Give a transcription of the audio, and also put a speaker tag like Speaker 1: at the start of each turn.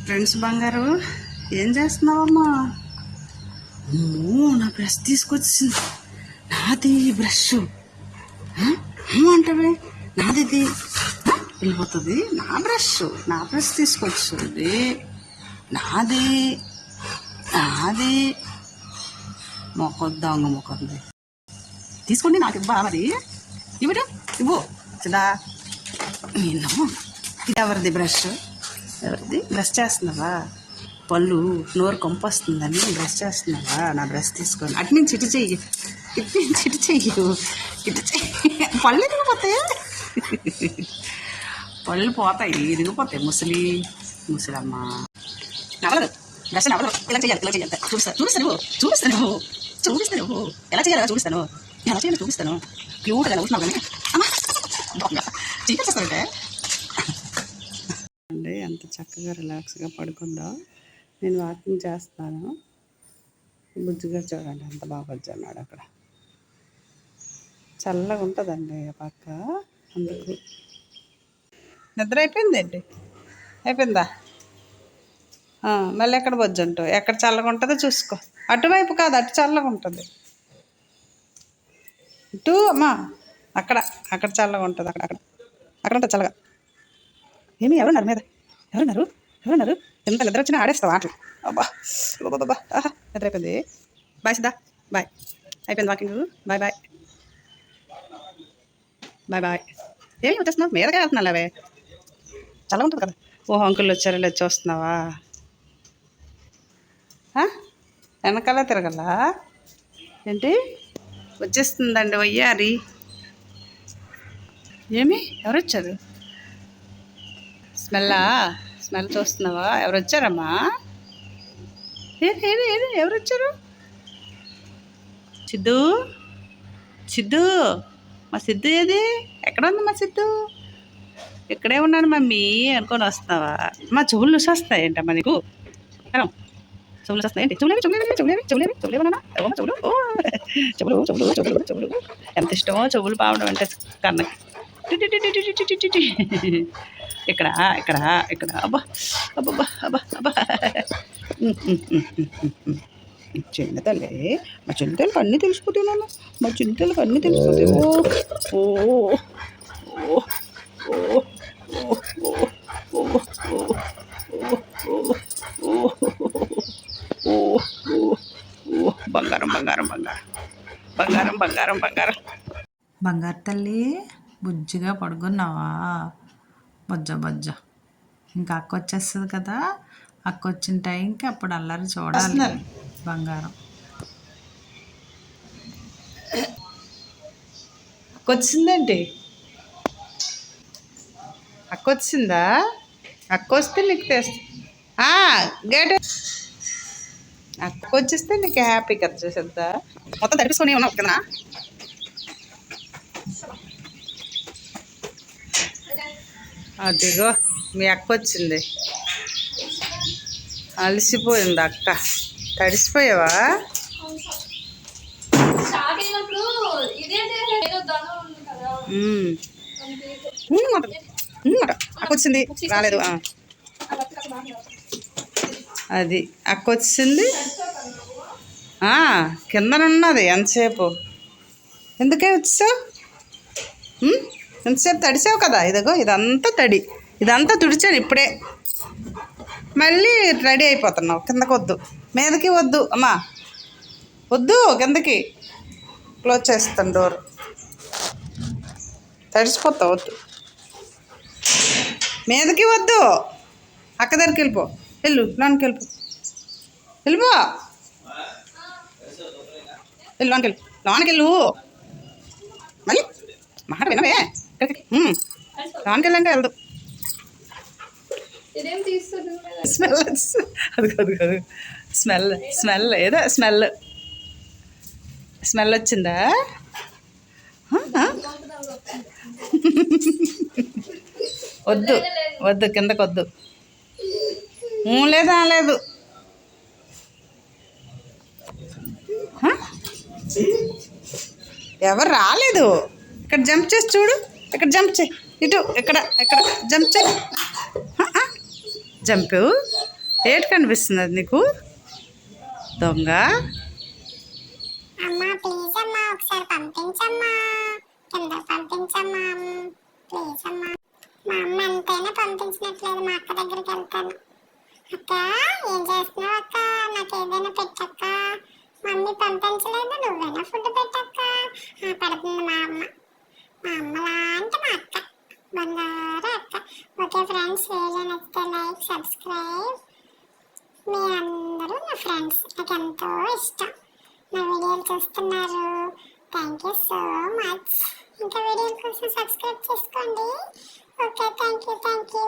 Speaker 1: Friends బంగారు ఏం చేస్తున్నావమ్మా? నా బ్రష్ తీసుకొచ్చింది. నాది బ్రష్ అంటవే, నాది వెళ్ళిపోతుంది. నా బ్రష్ తీసుకొచ్చింది. నాది మొక్కొద్ది తీసుకోండి. నాకు ఇవ్వా? మరి ఇవ్వు చిదా. నేను ఇది ఎవరిది బ్రష్? బ్రష్ చేస్తున్నావా? పళ్ళు నోరు కొంపొస్తుందని బ్రష్ చేస్తున్నావా? నా బ్రష్ తీసుకొని అటు నుంచి ఇటు చెయ్యి, పళ్ళు ఇరిగిపోతాయి. పళ్ళు పోతాయి, ఇరిగిపోతాయి. ముసలమ్మ నవలదు, బ్రష్ నవలదు. ఇలా చేయాలి. చూపిస్తాను ఎలా చేయాలో చూపిస్తాను. క్యూట్గా నవ్వుతున్నావు కానీ చూపిస్తానంటే అండి ఎంత చక్కగా రిలాక్స్గా పడుకుందో. నేను వాకింగ్ చేస్తాను. బుజ్జిగా చూడండి ఎంత బాగా వచ్చాడు. అక్కడ చల్లగా ఉంటుందండి ఆ పక్క, అందుకు. నిద్ర అయిపోయిందండి? అయిపోయిందా? మళ్ళీ ఎక్కడ బొజ్జంటావు? ఎక్కడ చల్లగా ఉంటుందో చూసుకో. అటువైపు కాదు, అటు చల్లగా ఉంటుంది. ఇటు అమ్మా, అక్కడ చల్లగా ఉంటుంది. అక్కడ ఉంటుంది చల్లగా. ఏమి ఎవరున్నారు మీద? ఎవరున్నారు? ఎంత నిద్ర వచ్చినా ఆడేస్తావు ఆటలు. అబ్బా నిద్ర అయిపోయింది. Bye Siddha, bye. అయిపోయింది వాకింగ్. బాయ్. ఏమి వచ్చేస్తున్నావు? మీదకే వెళ్తున్నావు అవే, చల్లగా ఉంటుంది కదా. ఓహో, అంకుల్ వచ్చారు, వచ్చి వస్తున్నావా? వెనకాల తిరగల ఏంటి? వచ్చేస్తుందండి వయ్యారి. ఏమి ఎవరు వచ్చారు? స్మెల్ చూస్తున్నావా? ఎవరు వచ్చారమ్మా? ఎవరు వచ్చారు? సిద్ధు మా సిద్ధు ఏది? ఎక్కడ ఉంది మా సిద్ధు? ఇక్కడే ఉన్నాను మమ్మీ అనుకొని వస్తున్నావా? మా చెవులు వస్తాయి ఏంటమ్మా నీకు? చెవులు వస్తాయి ఏంటి? చెవులు ఎంత ఇష్టమో చెవులు పావడం అంటే కన్నకి. ఇక్కడ అబ్బా చిన్న తల్లి, మా చిన్నతల్లికి అన్నీ తెలిసిపోతాయి నాన్న. బంగారు తల్లి, బుజ్జిగా పడుకున్నావా? బొజ్జ ఇంకా అక్క వచ్చేస్తుంది కదా. అక్క వచ్చిన టైంకి అప్పుడు అల్లరి చూడాలి. బంగారం అక్క వచ్చిందేంటి? అక్క వచ్చిందా? అక్క వస్తే నీకు తెస్తా. గేట్ అక్క వచ్చేస్తే నీకు హ్యాపీ కదా. చూసేద్దా మొత్తం తడిపించుకొని ఉన్నావు కదా. అదిగో మీ అక్క వచ్చింది. అలసిపోయింది అక్క. తడిసిపోయావా? అక్క వచ్చింది, రాలేదు. అది అక్క వచ్చింది. కిందనున్నది ఎంతసేపు. ఎందుకే వచ్చావు? ఎంతసేపు తడిసావు కదా. ఇదిగో ఇదంతా తుడిచాను ఇప్పుడే. మళ్ళీ రెడీ అయిపోతున్నావు. కిందకి వద్దు, మీదకి వద్దు అమ్మా, వద్దు. కిందకి క్లోజ్ చేస్తాను డోర్. తడిసిపోతావు, వద్దు. మీదకి వద్దు, అక్క దగ్గరికి వెళ్ళిపో. లోనికి వెళ్ళిపో. లోనికి వెళ్ళు. మళ్ళీ మాట వినవే. లోనికి వెళ్ళంటే వెళ్దు. స్మెల్ ఏదో స్మెల్ వచ్చిందా? వద్దు కిందకు వద్దు. లేదు ఎవరు రాలేదు. ఇక్కడ జంప్ చేసి చూడు. ఇక్కడ జంప్ చేయి. ఇటు ఇక్కడ జంప్ చేయి. జంపు ఏటి కనిపిస్తుంది అది నీకు? దొంగ.
Speaker 2: అమ్మా ప్లీజ్ అమ్మా ఒకసారి పంపించమ్మా, కింద పంపించమ్మా ప్లీజ్ అమ్మా. మా అమ్మ ఎంతైనా పంపించినట్లేదు, మా అక్క దగ్గరికి వెళ్తాను. అక్క ఏం చేస్తున్నావు అక్క, నాకు ఏదైనా పెట్టక్క. మమ్మీ పంపించలేదు, నువ్వైనా ఫుడ్ పెట్టక్క. పెడుతుంది మా అమ్మ. మా అమ్మ లాంటి మా అక్క, బంగారు అక్క. ఓకే ఫ్రెండ్స్, వీడియో నచ్చితే లైక్, సబ్స్క్రైబ్. మీ అందరూ నా ఫ్రెండ్స్, నాకు ఎంతో ఇష్టం. నా వీడియోలు చూస్తున్నారు, థ్యాంక్ యూ సో మచ్. ఇంకా వీడియోల కోసం సబ్స్క్రైబ్ చేసుకోండి. Okay, thank you.